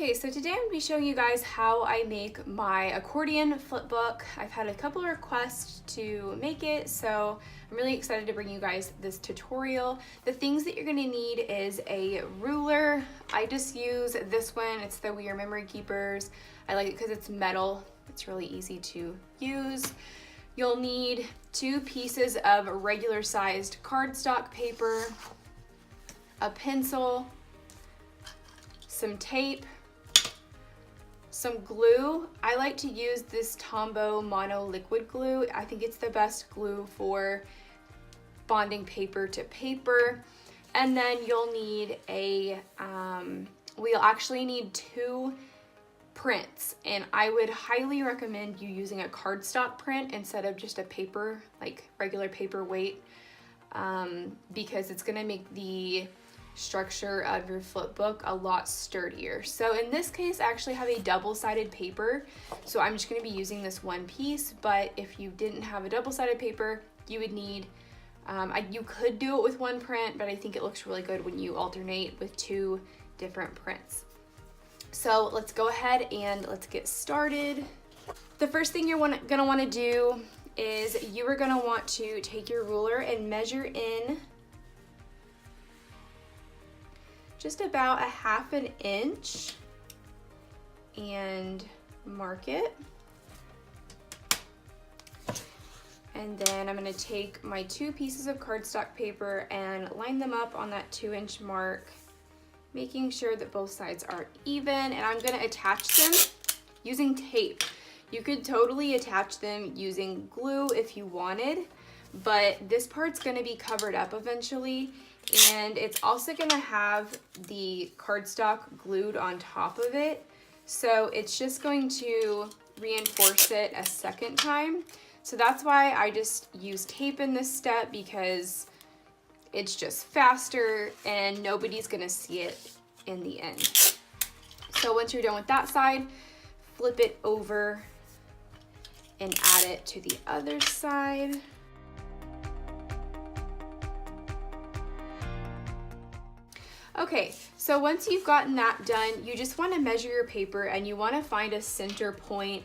Okay, so today I'm going to be showing you guys how I make my accordion flipbook. I've had a couple of requests to make it, so I'm really excited to bring you guys this tutorial. The things that you're going to need is a ruler. I just use this one. It's the We Are Memory Keepers. I like it because it's metal. It's really easy to use. You'll need 2 pieces of regular sized cardstock paper, a pencil, some tape, some glue. I like to use this Tombow Mono liquid glue. I think it's the best glue for bonding paper to paper. And then you'll need we'll actually need 2 prints, and I would highly recommend you using a cardstock print instead of just a paper, like regular paper weight, because it's gonna make the structure of your flip book a lot sturdier. So in this case, I actually have a double-sided paper, so I'm just going to be using this one piece. But if you didn't have a double-sided paper, you would need you could do it with 1 print, but I think it looks really good when you alternate with 2 different prints. So let's go ahead and let's get started. The first thing you're gonna want to do is you are going to want to take your ruler and measure in just about 1/2 inch and mark it. And then I'm going to take my 2 pieces of cardstock paper and line them up on that 2-inch mark, making sure that both sides are even. And I'm going to attach them using tape. You could totally attach them using glue if you wanted, but this part's going to be covered up eventually. And it's also gonna have the cardstock glued on top of it. So it's just going to reinforce it a second time. So that's why I just use tape in this step, because it's just faster and nobody's gonna see it in the end. So once you're done with that side, flip it over and add it to the other side. Okay, so once you've gotten that done, you just want to measure your paper and you want to find a center point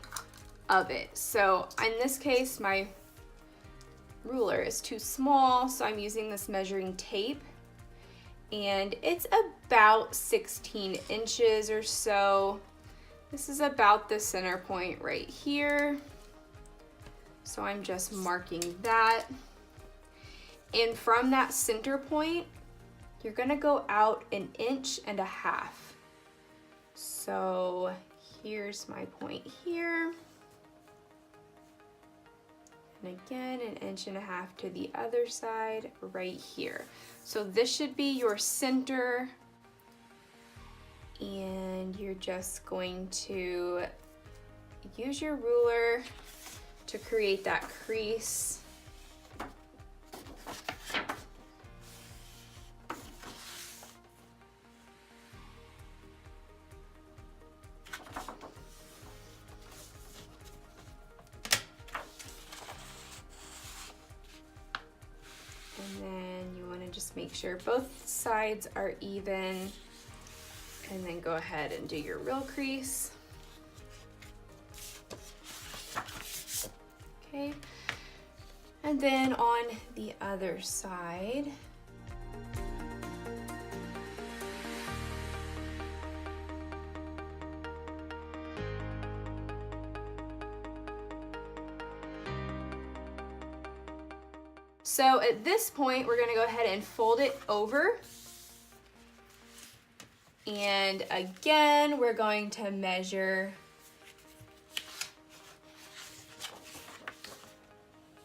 of it. So in this case, my ruler is too small, so I'm using this measuring tape, and it's about 16 inches or so. This is about the center point right here. So I'm just marking that. And from that center point, you're gonna go out 1.5 inches. So here's my point here. And again, 1.5 inches to the other side right here. So this should be your center. And you're just going to use your ruler to create that crease. And then you want to just make sure both sides are even, and then go ahead and do your real crease. Okay, and then on the other side, so at this point, we're going to go ahead and fold it over. And again, we're going to measure.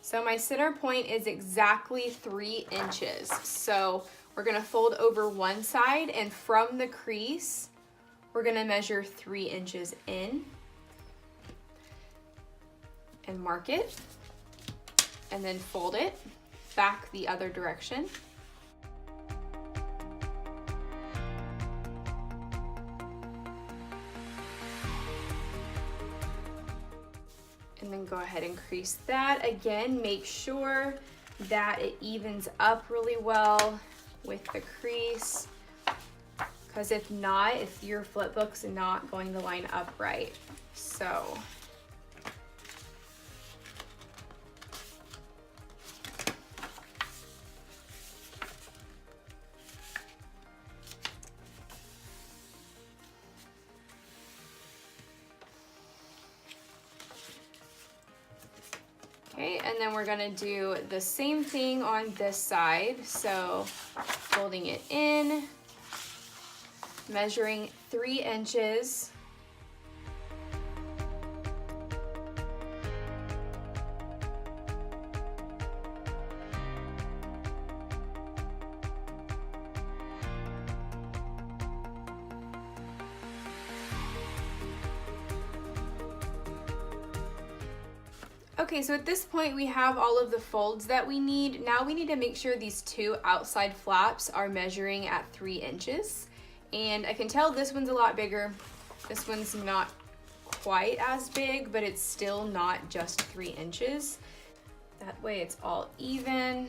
So my center point is exactly 3 inches. So we're going to fold over one side, and from the crease, we're going to measure 3 inches in and mark it, and then fold it back the other direction. And then go ahead and crease that. Again, make sure that it evens up really well with the crease. because if not, if your flip book's not going to line up right. So okay, and then we're gonna do the same thing on this side. So folding it in, measuring 3 inches. Okay, so at this point we have all of the folds that we need. Now we need to make sure these 2 outside flaps are measuring at 3 inches. And I can tell this one's a lot bigger. This one's not quite as big, but it's still not just 3 inches. That way it's all even.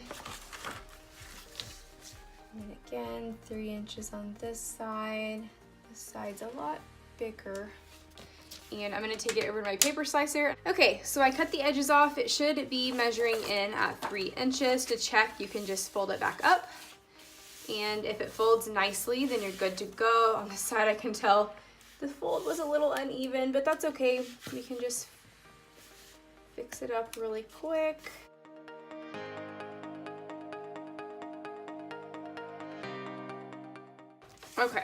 And again, 3 inches on this side. This side's a lot bigger. And I'm gonna take it over to my paper slicer. Okay, so I cut the edges off. It should be measuring in at 3 inches. To check, you can just fold it back up. And if it folds nicely, then you're good to go. On this side, I can tell the fold was a little uneven, but that's okay. We can just fix it up really quick. Okay.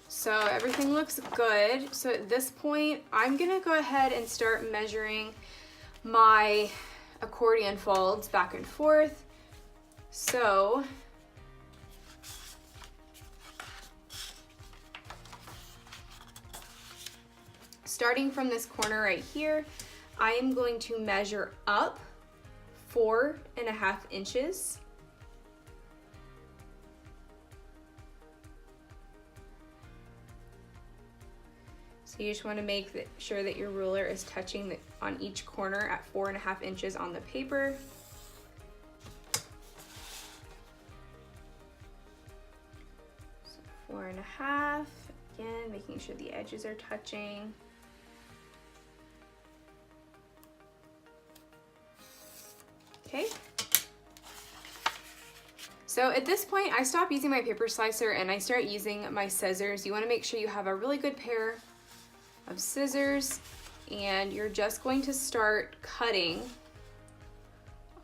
So everything looks good. So at this point, I'm gonna go ahead and start measuring my accordion folds back and forth. So starting from this corner right here, I am going to measure up 4.5 inches. So you just want to make sure that your ruler is touching on each corner at 4.5 inches on the paper. So 4.5, again, making sure the edges are touching. Okay. So at this point, I stop using my paper slicer and I start using my scissors. You want to make sure you have a really good pair of scissors, and you're just going to start cutting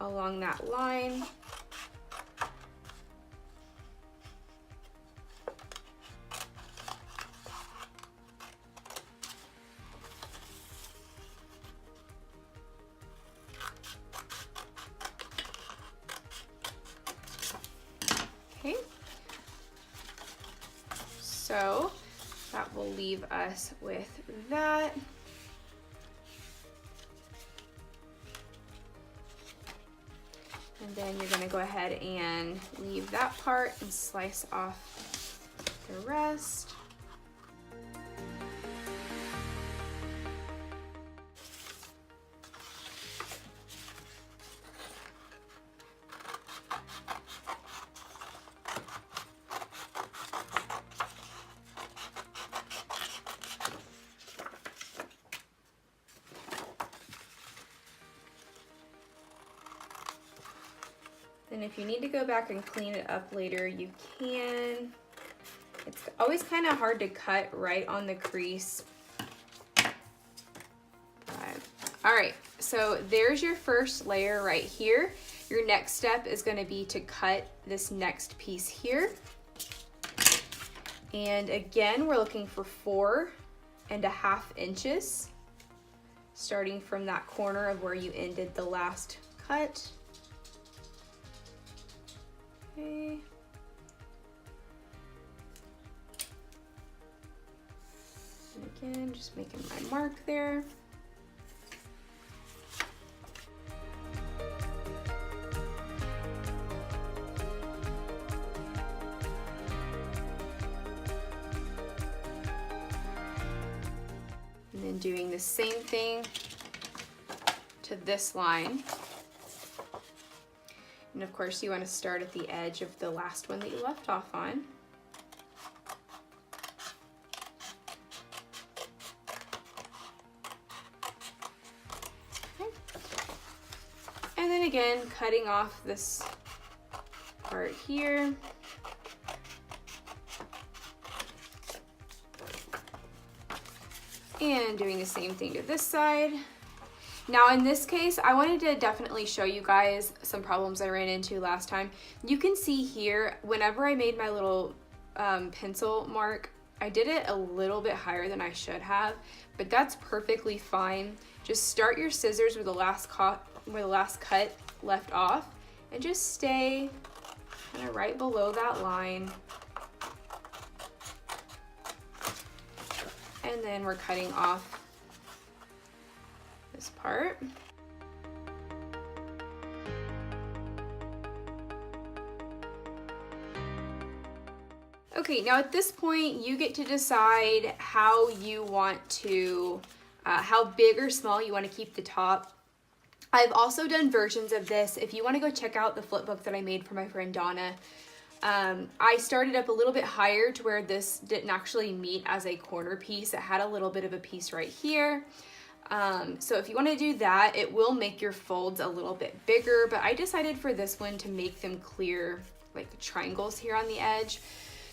along that line. Okay, so that will leave us with that. And then you're gonna go ahead and leave that part and slice off the rest. And if you need to go back and clean it up later, you can. It's always kind of hard to cut right on the crease. All right, so there's your first layer right here. Your next step is going to be to cut this next piece here. And again, we're looking for 4.5 inches, starting from that corner of where you ended the last cut. Okay. And again, just making my mark there. And then doing the same thing to this line. And of course you want to start at the edge of the last one that you left off on. then again, cutting off this part here. And doing the same thing to this side. Now in this case, I wanted to definitely show you guys some problems I ran into last time. You can see here, whenever I made my little pencil mark, I did it a little bit higher than I should have, but that's perfectly fine. Just start your scissors where the last cut left off, and just stay kind of right below that line. And then we're cutting off this part. Okay, now at this point, you get to decide how you want to, how big or small you want to keep the top. I've also done versions of this. If you want to go check out the flip book that I made for my friend Donna, I started up a little bit higher to where this didn't actually meet as a corner piece. It had a little bit of a piece right here. So if you want to do that, it will make your folds a little bit bigger, but I decided for this one to make them clear, like triangles here on the edge.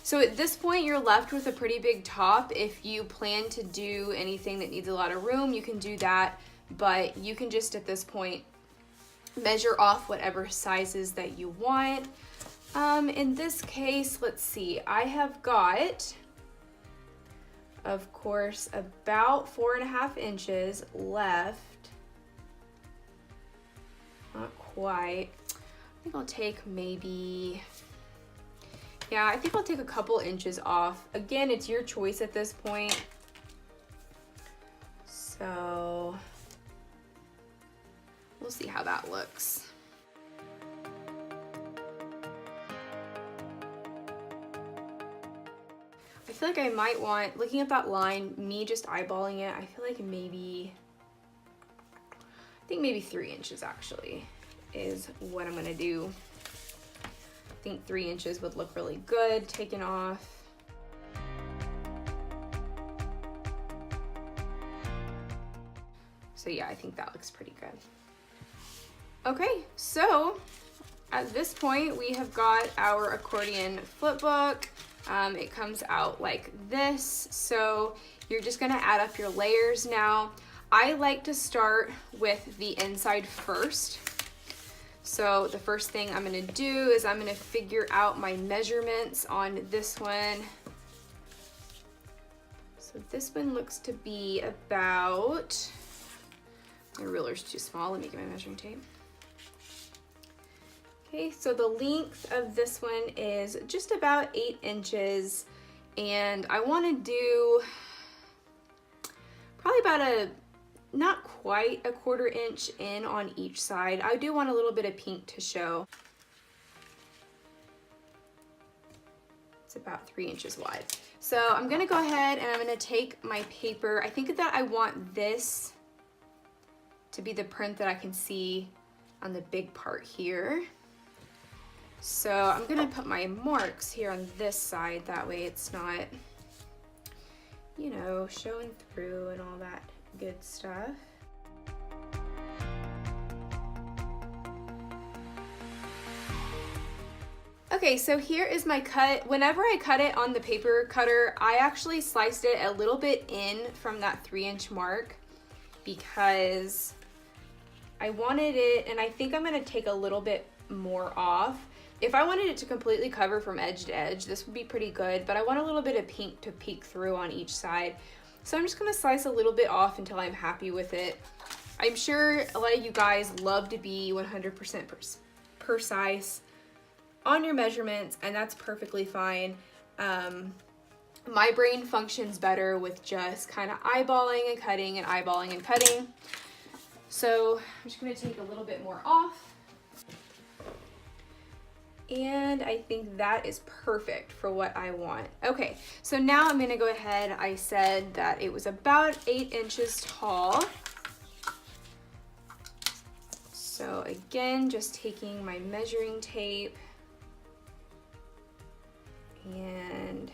So at this point, you're left with a pretty big top. If you plan to do anything that needs a lot of room, you can do that, but you can just at this point measure off whatever sizes that you want. In this case, let's see, I have got, of course, about 4.5 inches left. Not quite. I think I'll take maybe, yeah, I think I'll take a couple inches off. Again, it's your choice at this point. So we'll see how that looks. I feel like I might want, looking at that line, me just eyeballing it, I feel like maybe, I think maybe 3 inches actually is what I'm gonna do. I think 3 inches would look really good taken off. So yeah, I think that looks pretty good. Okay, so at this point we have got our accordion flip book. It comes out like this. So you're just gonna add up your layers now. I like to start with the inside first. So the first thing I'm gonna do is I'm gonna figure out my measurements on this one. So this one looks to be about, my ruler's too small, let me get my measuring tape. Okay, so the length of this one is just about 8 inches, and I wanna do probably about a, not quite a 1/4 inch in on each side. I do want a little bit of pink to show. It's about 3 inches wide. So I'm gonna go ahead and I'm gonna take my paper. I think that I want this to be the print that I can see on the big part here. So I'm gonna put my marks here on this side, that way it's not, you know, showing through and all that good stuff. Okay, so here is my cut. Whenever I cut it on the paper cutter, I actually sliced it a little bit in from that 3-inch mark because I wanted it, and I think I'm gonna take a little bit more off. If I wanted it to completely cover from edge to edge, this would be pretty good, but I want a little bit of pink to peek through on each side. So I'm just gonna slice a little bit off until I'm happy with it. I'm sure a lot of you guys love to be 100% precise on your measurements, and that's perfectly fine. My brain functions better with just kind of eyeballing and cutting and eyeballing and cutting. So I'm just gonna take a little bit more off. And I think that is perfect for what I want. Okay, so now I'm gonna go ahead. I said that it was about 8 inches tall. So again, just taking my measuring tape and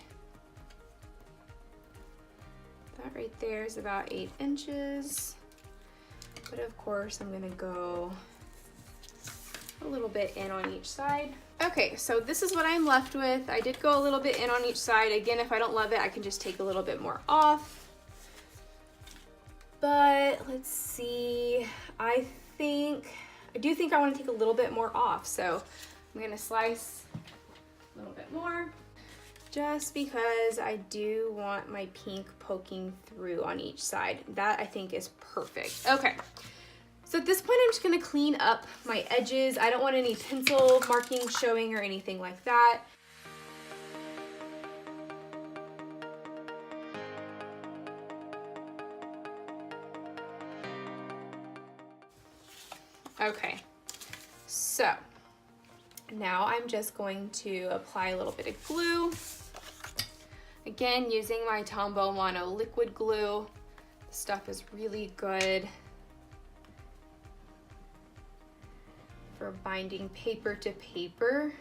that right there is about 8 inches. But of course I'm gonna go a little bit in on each side. Okay, so this is what I'm left with. I did go a little bit in on each side. Again, if I don't love it, I can just take a little bit more off. But let's see, I do think I want to take a little bit more off. So I'm gonna slice a little bit more just because I do want my pink poking through on each side. That I think is perfect. Okay, so at this point I'm just gonna clean up my edges. I don't want any pencil markings showing or anything like that. Okay, so now I'm just going to apply a little bit of glue. Again, using my Tombow Mono liquid glue. This stuff is really good for binding paper to paper.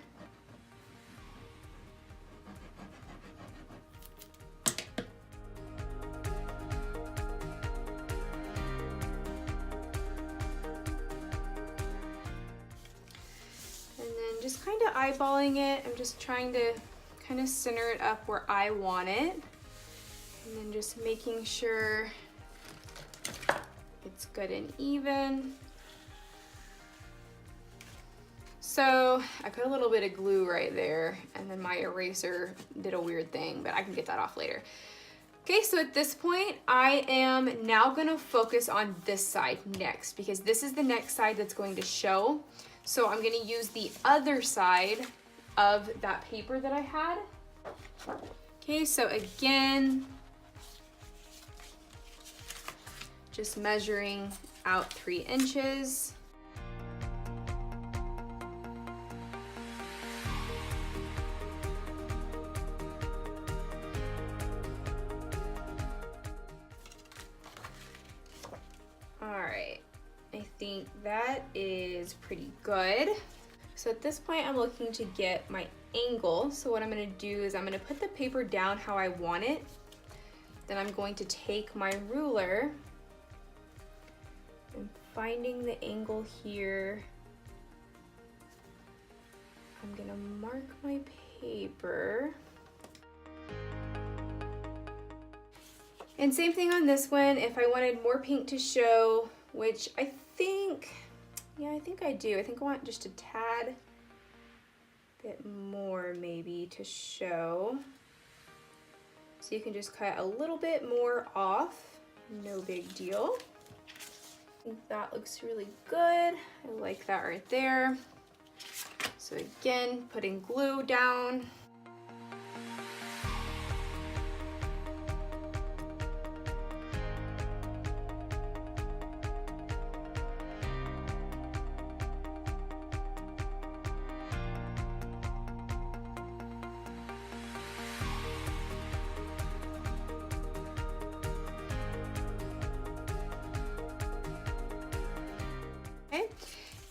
Just kind of eyeballing it. I'm just trying to kind of center it up where I want it. And then just making sure it's good and even. So I put a little bit of glue right there, and then my eraser did a weird thing, but I can get that off later. Okay, so at this point, I am now gonna focus on this side next, because this is the next side that's going to show. So I'm gonna use the other side of that paper that I had. Okay, so again, just measuring out 3 inches. All right. I think that is pretty good. So at this point, I'm looking to get my angle. So what I'm gonna do is I'm gonna put the paper down how I want it. Then I'm going to take my ruler and finding the angle here. I'm gonna mark my paper. And same thing on this one. If I wanted more pink to show, which I think I do. I think I want just a tad bit more maybe to show. So you can just cut a little bit more off, no big deal. I think that looks really good. I like that right there. So again, putting glue down.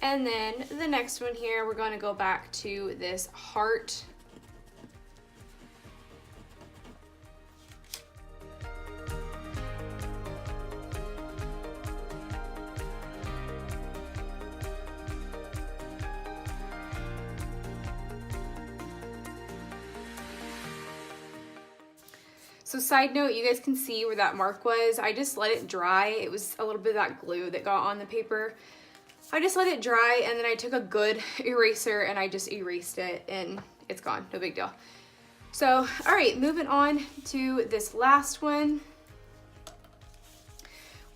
And then the next one here, we're going to go back to this heart. So side note, you guys can see where that mark was. I just let it dry. It was a little bit of that glue that got on the paper. I just let it dry, and then I took a good eraser and I just erased it, and it's gone, no big deal. So, all right, moving on to this last one.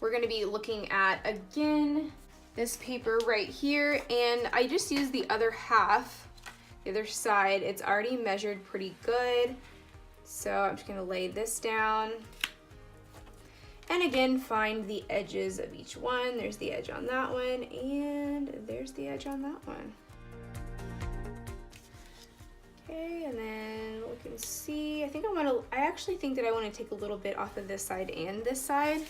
We're gonna be looking at, again, this paper right here, and I just used the other half, the other side. It's already measured pretty good. So I'm just gonna lay this down. And again, find the edges of each one. There's the edge on that one, and there's the edge on that one. Okay, and then look and see. I actually think that I wanna take a little bit off of this side and this side.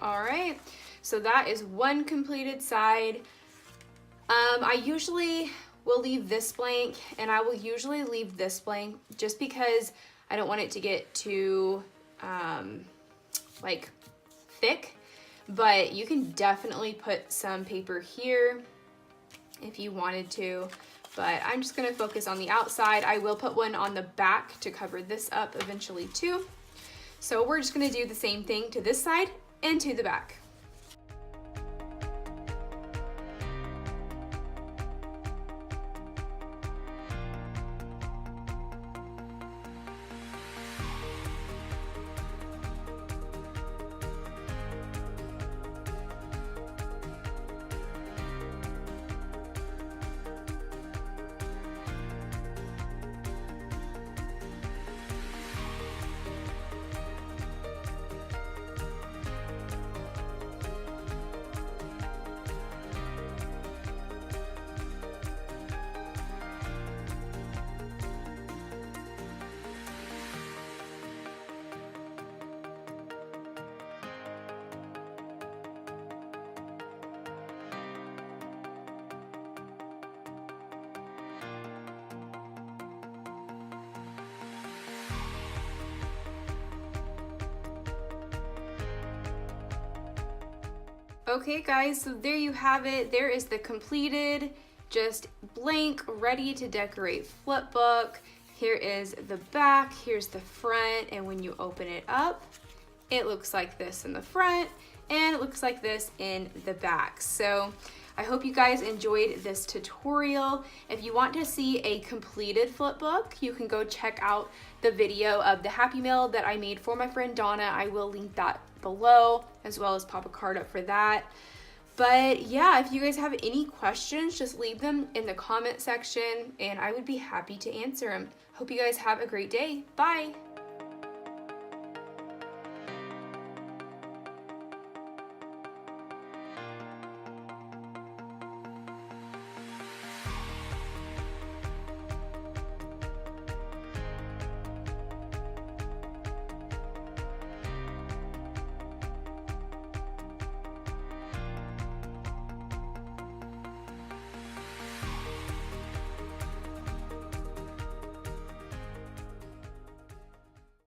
All right, so that is one completed side. I usually will leave this blank, and I will usually leave this blank just because I don't want it to get too like thick, but you can definitely put some paper here if you wanted to, but I'm just gonna focus on the outside. I will put one on the back to cover this up eventually too. So we're just gonna do the same thing to this side and to the back. Okay guys, so there you have it. There is the completed, just blank, ready to decorate flip book. Here is the back, here's the front, and when you open it up, it looks like this in the front, and it looks like this in the back. So I hope you guys enjoyed this tutorial. If you want to see a completed flip book, you can go check out the video of the Happy Mail that I made for my friend Donna. I will link that below, as well as pop a card up for that. But yeah, if you guys have any questions, just leave them in the comment section and I would be happy to answer them. Hope you guys have a great day. Bye.